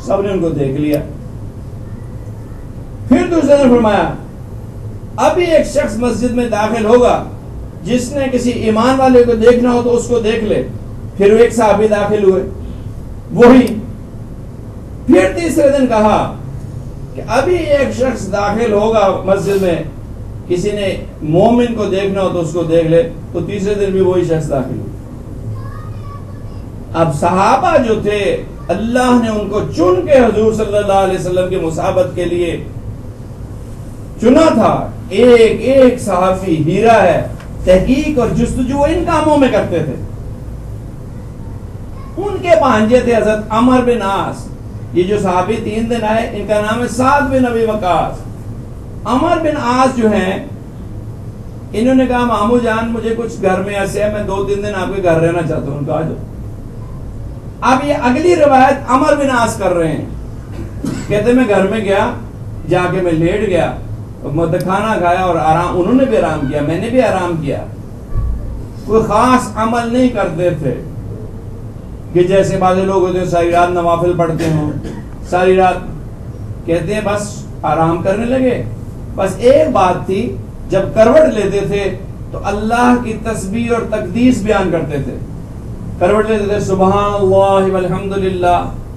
سب نے ان کو دیکھ لیا. پھر دوسرے نے فرمایا ابھی ایک شخص مسجد میں داخل ہوگا جس نے کسی ایمان والے کو دیکھنا ہو تو اس کو دیکھ لے. پھر وہ ایک صحابی داخل ہوئے وہی. پھر تیسرے دن کہا کہ ابھی ایک شخص داخل ہوگا مسجد میں کسی نے مومن کو دیکھنا ہو تو اس کو دیکھ لے. تو تیسرے دن بھی وہی شخص داخل ہوا. اب صحابہ جو تھے اللہ نے ان کو چن کے حضور صلی اللہ علیہ وسلم کی مصاحبت کے لیے چنا تھا. ایک ایک صحافی ہیرا ہے. تحقیق اور جستجو ان کاموں میں کرتے تھے. ان کے بھانجے تھے حضرت عمر بن عاص. یہ جو صحابی 3 دن آئے ان کا نام ہے سعد بن ابی وقاص. عمر بن عاص جو ہیں انہوں نے کہا مامو جان مجھے کچھ گھر میں ایسے ہے میں 2-3 دن آپ کے گھر رہنا چاہتا ہوں. کہا جو اب یہ اگلی روایت عمر بن عاص کر رہے ہیں. کہتے میں گھر میں گیا جا کے میں لیٹ گیا کھانا کھایا اور آرام. انہوں نے بھی آرام کیا میں نے بھی آرام کیا. کوئی خاص عمل نہیں کرتے تھے کہ جیسے بعض لوگ ہوتے ہیں ساری رات نوافل پڑھتے ہوں ساری رات. کہتے ہیں بس آرام کرنے لگے. بس ایک بات تھی جب کروٹ لیتے تھے تو اللہ کی تسبیح اور تقدیس بیان کرتے تھے. کروٹ لیتے تھے سبحان اللہ والحمدللہ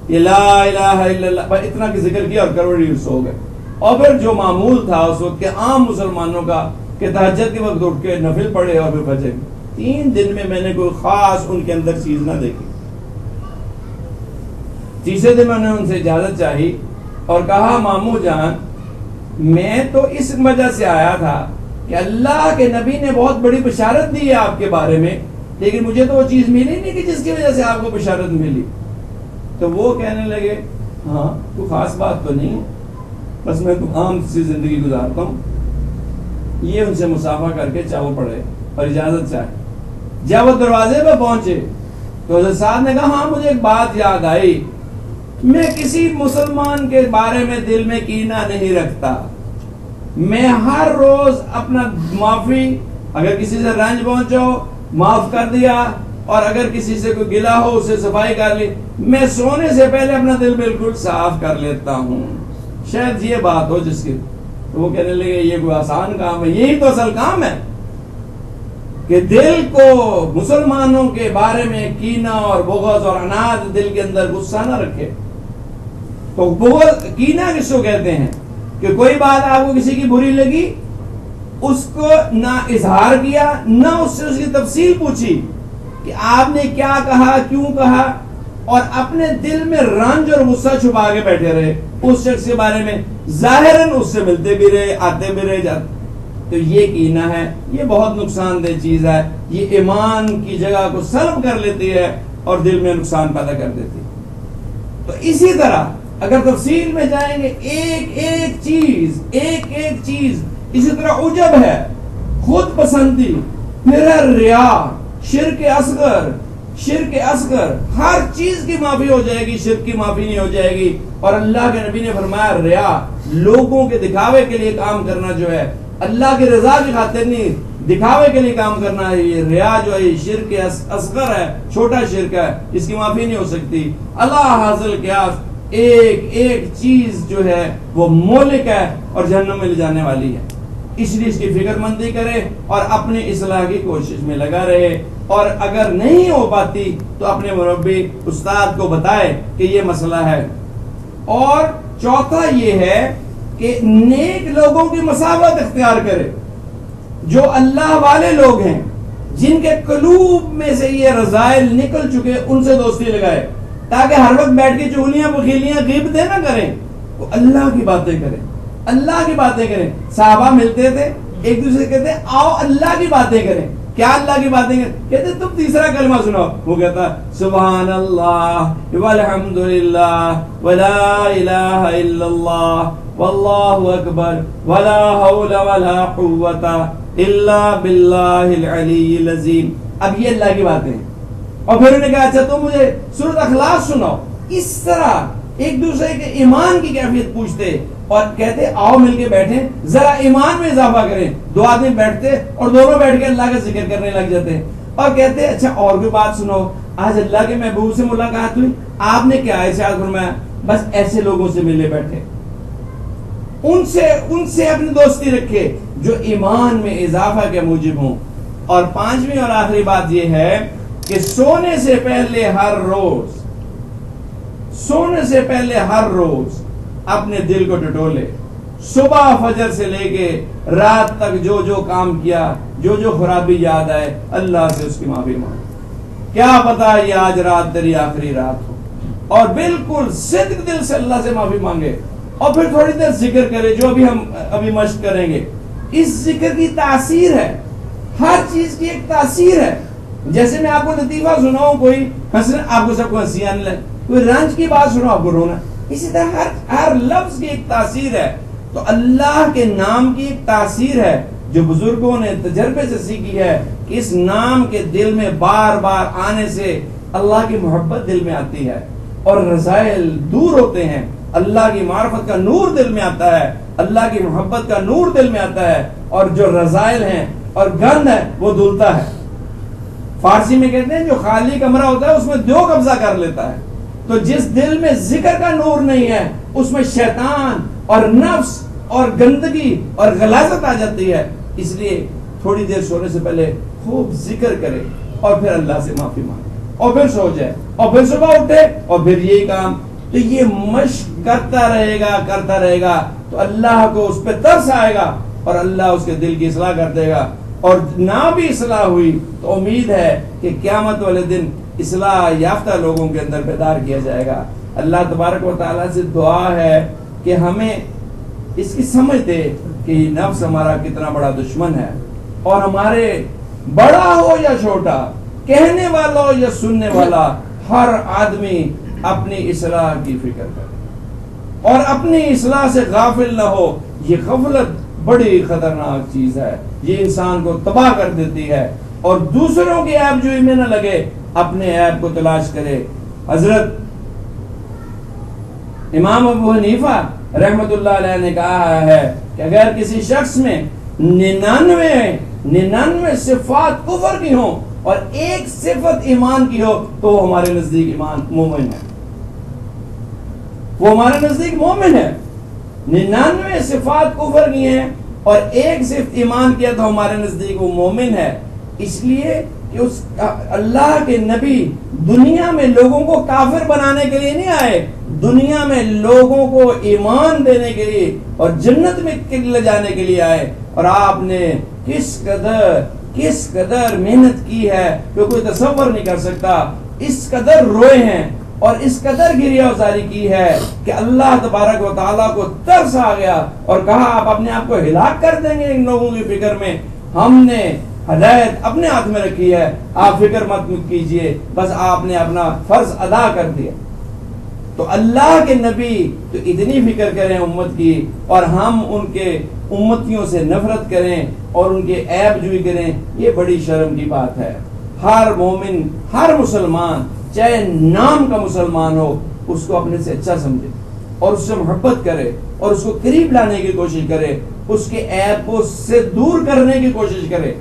لا الہ الا اللہ اتنا کی ذکر کیا اور کروٹ ہی سو گئے. اور پھر جو معمول تھا اس وقت کے عام مسلمانوں کا کہ تہجد کے وقت اٹھ کے نفل پڑھے اور پھر بچے. 3 دن میں میں نے کوئی خاص ان کے اندر چیز نہ دیکھی. تیسرے دن میں نے ان سے اجازت چاہی اور کہا مامو جان میں تو اس وجہ سے آیا تھا کہ اللہ کے نبی نے بہت بڑی بشارت دی ہے آپ کے بارے میں لیکن مجھے تو وہ چیز ملی نہیں کہ جس کی وجہ سے آپ کو بشارت ملی. تو وہ کہنے لگے ہاں کوئی خاص بات تو نہیں ہے بس میں تو عام سی زندگی گزارتا ہوں. یہ ان سے مصافحہ کر کے چاول پڑے اور اجازت چاہے. جب وہ دروازے پہ پہنچے تو حضرت سعد نے کہا ہاں مجھے ایک بات یاد آئی. میں کسی مسلمان کے بارے میں دل میں کینہ نہیں رکھتا. میں ہر روز اپنا معافی اگر کسی سے رنج پہنچو معاف کر دیا اور اگر کسی سے کوئی گلا ہو اسے صفائی کر لی. میں سونے سے پہلے اپنا دل بالکل صاف کر لیتا ہوں. شاید یہ بات ہو جس کی. تو وہ کہنے لگے یہ کوئی آسان کام ہے. یہی تو اصل کام ہے کہ دل کو مسلمانوں کے بارے میں کینہ اور بغض اور عناد دل کے اندر غصہ نہ رکھے. تو بغض کینہ کس کو کہتے ہیں کہ کوئی بات آپ کو کسی کی بری لگی اس کو نہ اظہار کیا نہ اس سے اس کی تفصیل پوچھی کہ آپ نے کیا کہا کیوں کہا اور اپنے دل میں رنج اور غصہ چھپا کے بیٹھے رہے اس شخص کے بارے میں. ظاہراً اس سے ملتے بھی رہے آتے بھی رہے جاتے. تو یہ کینہ ہے. یہ بہت نقصان دہ چیز ہے. یہ ایمان کی جگہ کو سلب کر لیتی ہے اور دل میں نقصان پیدا کر دیتی. تو اسی طرح اگر تفصیل میں جائیں گے ایک ایک چیز اسی طرح عجب ہے خود پسندی پھر ہے ریا شرک اصغر ہر چیز کی معافی ہو جائے گی شرک کی معافی نہیں ہو جائے گی. اور اللہ کے نبی نے فرمایا ریا لوگوں کے دکھاوے کے لیے کام کرنا جو ہے اللہ کی رضا کی خاطر نہیں دکھاوے کے لیے کام کرنا ہے. یہ ریا جو ہے شرک اصغر ہے چھوٹا شرک ہے اس کی معافی نہیں ہو سکتی. اللہ حاصل کیا ایک چیز جو ہے وہ مہلک ہے اور جہنم میں لے جانے والی ہے. اس لیے اس کی فکر مندی کرے اور اپنی اصلاح کی کوشش میں لگا رہے. اور اگر نہیں ہو پاتی تو اپنے مربی استاد کو بتائے کہ یہ مسئلہ ہے. اور چوتھا یہ ہے کہ نیک لوگوں کی مصاحبت اختیار کرے جو اللہ والے لوگ ہیں جن کے قلوب میں سے یہ رذائل نکل چکے ان سے دوستی لگائے تاکہ ہر وقت بیٹھ کے چغلیاں بخیلیاں غیبتیں نہ کریں. وہ اللہ کی باتیں کریں. صحابہ ملتے تھے ایک دوسرے سے کہتے آؤ اللہ کی باتیں کریں. کیا اللہ کی باتیں کریں؟ کہتے تم تیسرا کلمہ سناؤ. وہ کہتا سبحان اللہ والحمدللہ ولا الہ الا اللہ واللہ اکبر ولا حول ولا قوت الا باللہ العلی العظیم. اب یہ اللہ کی باتیں ہیں. اور پھر انہوں نے کہا اچھا تم مجھے سورۃ اخلاص سناؤ. اس طرح ایک دوسرے کے ایمان کی کیفیت پوچھتے اور کہتے آؤ مل کے بیٹھیں ذرا ایمان میں اضافہ کریں. 2 آدمی بیٹھتے اور دونوں بیٹھ کے اللہ کا ذکر کرنے لگ جاتے اور کہتے اچھا اور بھی بات سنو آج اللہ کے محبوب سے ملاقات ہوئی، آپ نے کیا ارشاد فرمایا؟ بس ایسے لوگوں سے ملے بیٹھے، ان سے اپنی دوستی رکھے جو ایمان میں اضافہ کے موجب ہوں۔ اور پانچویں اور آخری بات یہ ہے کہ سونے سے پہلے ہر روز اپنے دل کو ٹٹولے، صبح فجر سے لے کے رات تک جو کام کیا، جو خرابی یاد آئے، اللہ سے اس کی معافی مانگے۔ کیا پتا یہ آج رات تیری آخری رات ہو، اور بالکل صدق دل سے اللہ سے معافی مانگے، اور پھر تھوڑی دیر ذکر کرے جو ہم ابھی مشق کریں گے۔ اس ذکر کی تاثیر ہے، ہر چیز کی ایک تاثیر ہے۔ جیسے میں آپ کو لطیفہ سناؤں، کوئی ہنسنا، آپ کو سب کو ہنسی آنے لگے، کوئی رنج کی بات سنو آپ کو رونا، اسی طرح ہر لفظ کی ایک تاثیر ہے۔ تو اللہ کے نام کی ایک تاثیر ہے جو بزرگوں نے تجربے سے سیکھی ہے کہ اس نام کے دل میں بار بار آنے سے اللہ کی محبت دل میں آتی ہے اور رذائل دور ہوتے ہیں، اللہ کی معرفت کا نور دل میں آتا ہے، اللہ کی محبت کا نور دل میں آتا ہے، اور جو رذائل ہیں اور گند ہے وہ دھلتا ہے۔ فارسی میں کہتے ہیں جو خالی کمرہ ہوتا ہے اس میں دیو قبضہ کر لیتا ہے۔ تو جس دل میں ذکر کا نور نہیں ہے اس میں شیطان اور نفس اور گندگی اور غلاظت آ جاتی ہے۔ اس لیے تھوڑی دیر سونے سے پہلے خوب ذکر کرے اور پھر اللہ سے معافی مانگے اور پھر سو جائے اور پھر صبح اٹھے اور پھر یہی کام۔ تو یہ مشق کرتا رہے گا تو اللہ کو اس پہ ترس آئے گا اور اللہ اس کے دل کی اصلاح کر دے گا۔ اور نہ بھی اصلاح ہوئی تو امید ہے کہ قیامت والے دن اصلاح یافتہ لوگوں کے اندر بیدار کیا جائے گا۔ اللہ تبارک و تعالیٰ سے دعا ہے کہ ہمیں اس کی سمجھ دے کہ یہ نفس ہمارا کتنا بڑا دشمن ہے، اور ہمارے بڑا ہو یا چھوٹا، کہنے والا ہو یا سننے والا، ہر آدمی اپنی اصلاح کی فکر کرے اور اپنی اصلاح سے غافل نہ ہو۔ یہ غفلت بڑی خطرناک چیز ہے، یہ انسان کو تباہ کر دیتی ہے، اور دوسروں کی عیب جوئی میں نہ لگے، اپنے عیب کو تلاش کرے۔ حضرت امام ابو حنیفہ رحمت اللہ علیہ نے کہا ہے کہ اگر کسی شخص میں 99 صفات کفر کی ہوں اور ایک صفت ایمان کی ہو تو وہ ہمارے نزدیک ایمان مومن ہے، وہ ہمارے نزدیک مومن ہے۔ 99 صفات کفر کی ہیں اور ایک صفت ایمان کیا تو ہمارے نزدیک وہ مومن ہے۔ اس لیے کہ اس اللہ کے نبی دنیا میں لوگوں کو کافر بنانے کے لیے نہیں آئے، دنیا میں لوگوں کو ایمان دینے کے لیے اور جنت میں لے جانے کے لیے آئے۔ اور آپ نے کس قدر محنت کی ہے کہ کوئی تصور نہیں کر سکتا، اس قدر روئے ہیں اور اس قدر گریہ ازاری کی ہے کہ اللہ تبارک و تعالیٰ کو ترس آ گیا اور کہا آپ اپنے آپ کو ہلاک کر دیں گے ان لوگوں کی فکر میں، ہم نے ہدایت اپنے ہاتھ میں رکھی ہے، آپ فکر مت کیجئے، بس آپ نے اپنا فرض ادا کر دیا۔ تو اللہ کے نبی تو اتنی فکر کریں امت کی، اور ہم ان کے امتیوں سے نفرت کریں اور ان کے عیب جوئی کریں، یہ بڑی شرم کی بات ہے۔ ہر مومن، ہر مسلمان، چاہے نام کا مسلمان ہو، اس کو اپنے سے اچھا سمجھے اور اس سے محبت کرے اور اس کو قریب لانے کی کوشش کرے، اس کے عیب کو سے دور کرنے کی کوشش کرے۔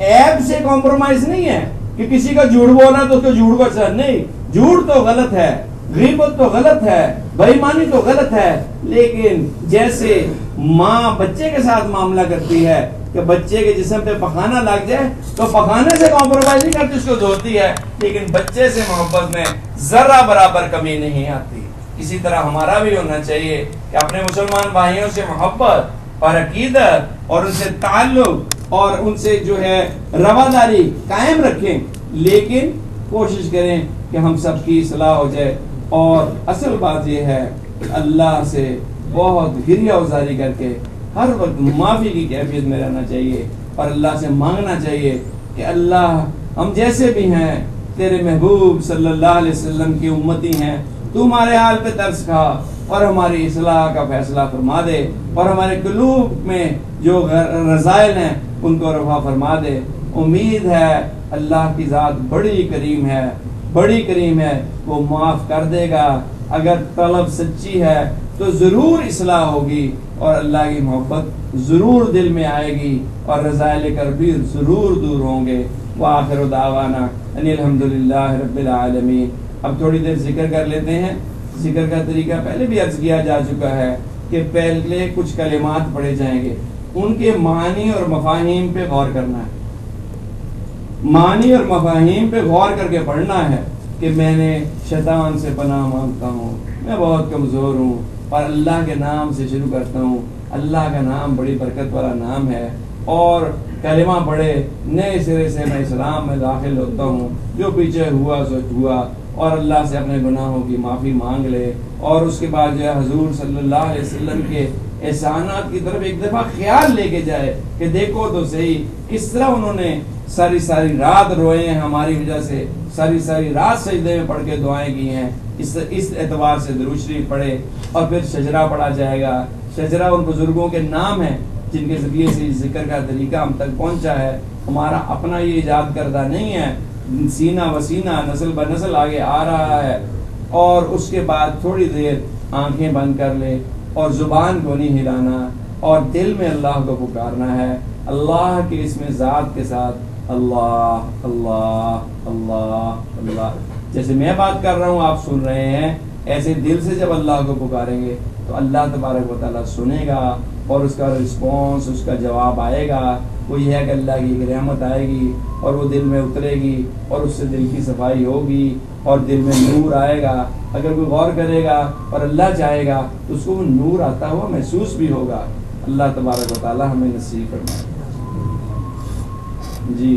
عیب سے کمپرومائز نہیں ہے کہ کسی کا جھوٹ بولنا تو اس کا جھوٹ کو اچھا نہیں، جھوٹ تو غلط ہے، غیبت تو غلط ہے، بے ایمانی تو غلط ہے، لیکن جیسے ماں بچے کے ساتھ معاملہ کرتی ہے کہ بچے کے جسم پہ پخانہ لگ جائے تو پخانے سے کمپرومائز نہیں کرتی، اس کو دھوتی ہے، لیکن بچے سے محبت میں ذرہ برابر کمی نہیں آتی۔ اسی طرح ہمارا بھی ہونا چاہیے کہ اپنے مسلمان بھائیوں سے محبت اور عقیدت اور ان سے تعلق اور ان سے جو ہے رواداری قائم رکھیں، لیکن کوشش کریں کہ ہم سب کی اصلاح ہو جائے۔ اور اصل بات یہ ہے کہ اللہ سے بہت گریہ ازاری کر کے ہر وقت معافی کی کیفیت میں رہنا چاہیے اور اللہ سے مانگنا چاہیے کہ اللہ ہم جیسے بھی ہیں تیرے محبوب صلی اللہ علیہ وسلم کی امتی ہیں، تو ہمارے حال پہ ترس کھا اور ہماری اصلاح کا فیصلہ فرما دے اور ہمارے قلوب میں جو رذائل ہیں ان کو رفع فرما دے۔ امید ہے اللہ کی ذات بڑی کریم ہے، بڑی کریم ہے، وہ معاف کر دے گا۔ اگر طلب سچی ہے تو ضرور اصلاح ہوگی اور اللہ کی محبت ضرور دل میں آئے گی اور رذائل کربیر ضرور دور ہوں گے۔ وآخر دعوانا ان الحمدللہ رب العالمین۔ اب تھوڑی دیر ذکر کر لیتے ہیں۔ ذکر کا طریقہ پہلے بھی عرض کیا جا چکا ہے کہ پہلے کچھ کلمات پڑھے جائیں گے، ان کے معنی اور مفاہیم پہ غور کرنا ہے، معنی اور مفاہیم پہ غور کر کے پڑھنا ہے کہ میں نے شیطان سے پناہ مانگتا ہوں، میں بہت کمزور ہوں، اور اللہ کے نام سے شروع کرتا ہوں۔ اللہ کا نام بڑی برکت والا نام ہے، اور کلمہ پڑھے نئے سرے سے میں اسلام میں داخل ہوتا ہوں، جو پیچھے ہوا سو ہوا، اور اللہ سے اپنے گناہوں کی معافی مانگ لے، اور اس کے بعد جو ہے حضور صلی اللہ علیہ وسلم کے احسانات کی طرف ایک دفعہ خیال لے کے جائے کہ دیکھو تو صحیح کس طرح انہوں نے ساری رات روئے ہیں ہماری وجہ سے، ساری رات سجدے میں پڑھ کے دعائیں کی ہیں۔ اس اعتبار سے درود شریف پڑھے، اور پھر شجرہ پڑھا جائے گا۔ شجرہ ان بزرگوں کے نام ہیں جن کے ذریعے سے ذکر کا طریقہ ہم تک پہنچا ہے، ہمارا اپنا یہ ایجاد کردہ نہیں ہے، سینہ و سینہ نسل بہ نسل آگے آ رہا ہے۔ اور اس کے بعد تھوڑی دیر آنکھیں بند کر لے، اور زبان کو نہیں ہلانا، اور دل میں اللہ کو پکارنا ہے، اللہ کے اسم ذات کے ساتھ، اللہ اللہ اللہ اللہ۔ جیسے میں بات کر رہا ہوں آپ سن رہے ہیں، ایسے دل سے جب اللہ کو پکاریں گے تو اللہ تبارک و تعالیٰ سنے گا، اور اس کا رسپانس، اس کا جواب آئے گا۔ وہ یہ ہے کہ اللہ کی ایک رحمت آئے گی، اور وہ دل میں اترے گی، اور اس سے دل کی صفائی ہوگی، اور دل میں نور آئے گا۔ اگر کوئی غور کرے گا اور اللہ چاہے گا تو اس کو وہ نور آتا ہوا محسوس بھی ہوگا۔ اللہ تبارک و تعالیٰ ہمیں نصیب فرمائے۔ جی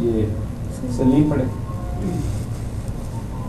یہ سلیم پڑھے۔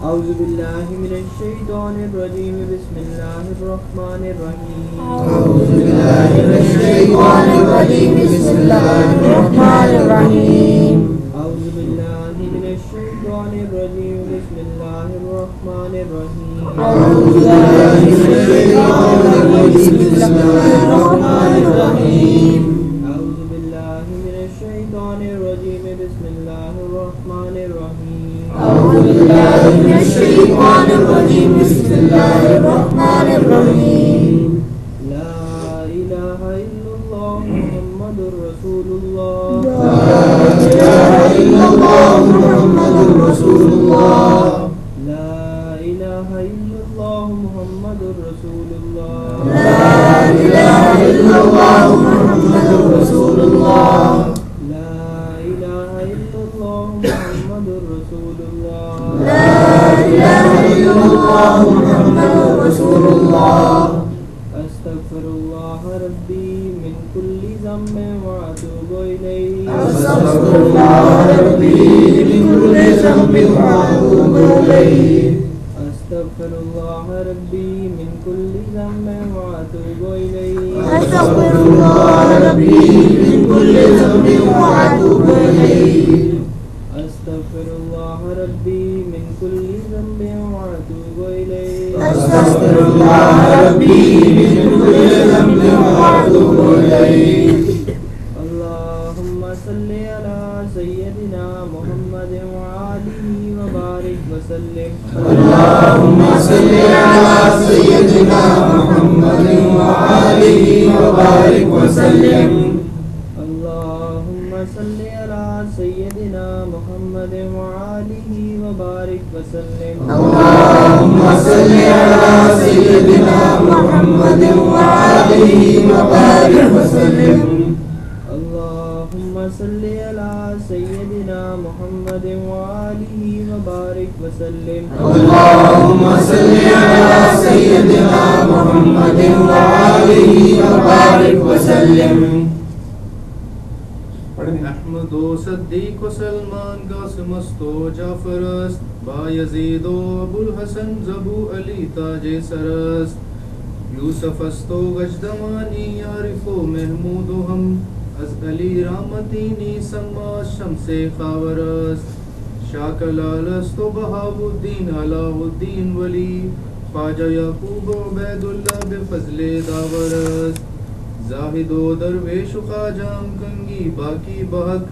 اعوذ باللہ من الشیطان الرجیم بسم اللہ الرحمن الرحیم۔ اعوذ باللہ من الشیطان الرجیم بسم اللہ الرحمن الرحیم۔ اعوذ باللہ من الشیطان الرجیم بسم اللہ الرحمن الرحیم۔ اعوذ باللہ من الشیطان الرجیم بسم اللہ الرحمن الرحیم۔ اعوذ باللہ من الشیطان الرجیم بسم اللہ الرحمن الرحیم۔ اعوذ باللہ من الشیطان الرجیم بسم اللہ الرحمن الرحیم۔ لا الہ الا اللہ محمد رسول اللہ۔ لا الہ الا اللہ محمد رسول اللہ۔ لا الہ الا اللہ محمد رسول اللہ۔ لا الہ الا اللہ محمد رسول اللہ۔ لا الہ الا اللہ محمد رسول اللہ۔ لا الہ الا اللہ محمد رسول اللہ۔ استغفر اللہ ربی من کل ذنب واتوب الیہ۔ استغفر اللہ ربی من کل ذنب واتوب الیہ۔ استغفر اللہ ربی من کل ذنب واتوب الیہ۔ استغفر اللہ ربی من کل ذنب واتوب الیہ۔ استغفر اللہ ربی من کل ذنب واتوب الیہ۔ استغفر اللہ ربی من کل ذنب واتوب الیہ۔ اللہم صلی علی سیدنا محمد وآلہ وبارک وسلم۔ اللہم صلی علی سیدنا محمد وآلہ وبارک وسلم۔ اللہم صلی علی سیدنا محمد وآلہ وبارک وسلم۔ اللہم صلی علی سیدنا محمد وآلہ وبارک وسلم۔ اللہم صلی علی سیدنا محمد وآلہ وبارک وسلم۔ اللہم صلی علی سیدنا محمد وآلہ وبارک وسلم۔ احمد و صدیق و سلمان قاسم است و جعفر است، با یزید و ابوالحسن زبو علی تاج سر است، یوسف است و گجدمانی عارف و محمود و ہم، از علی رامتینی سما شمس خاور است، شاکلال است و بہاء الدین علاء الدین ولی، خواجہ یعقوب و عبید اللہ بفضل داور است، زاہد و درویش و خواجہ کنگی باقی بحق،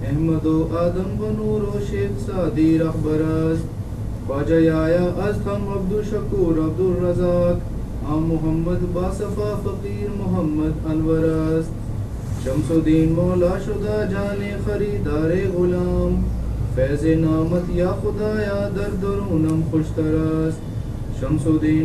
احمد و آدم و نور و شیخ سعدی رہبر است، خواجہ آیا از ہم عبد الشکور عبد الرزاق، آم محمد باصفا فقیر محمد انور است، شمس الدین مولا شدہ جانے خریدار غلام فیض نعمت یا خدایا در درونم خوش ترست شمس الدین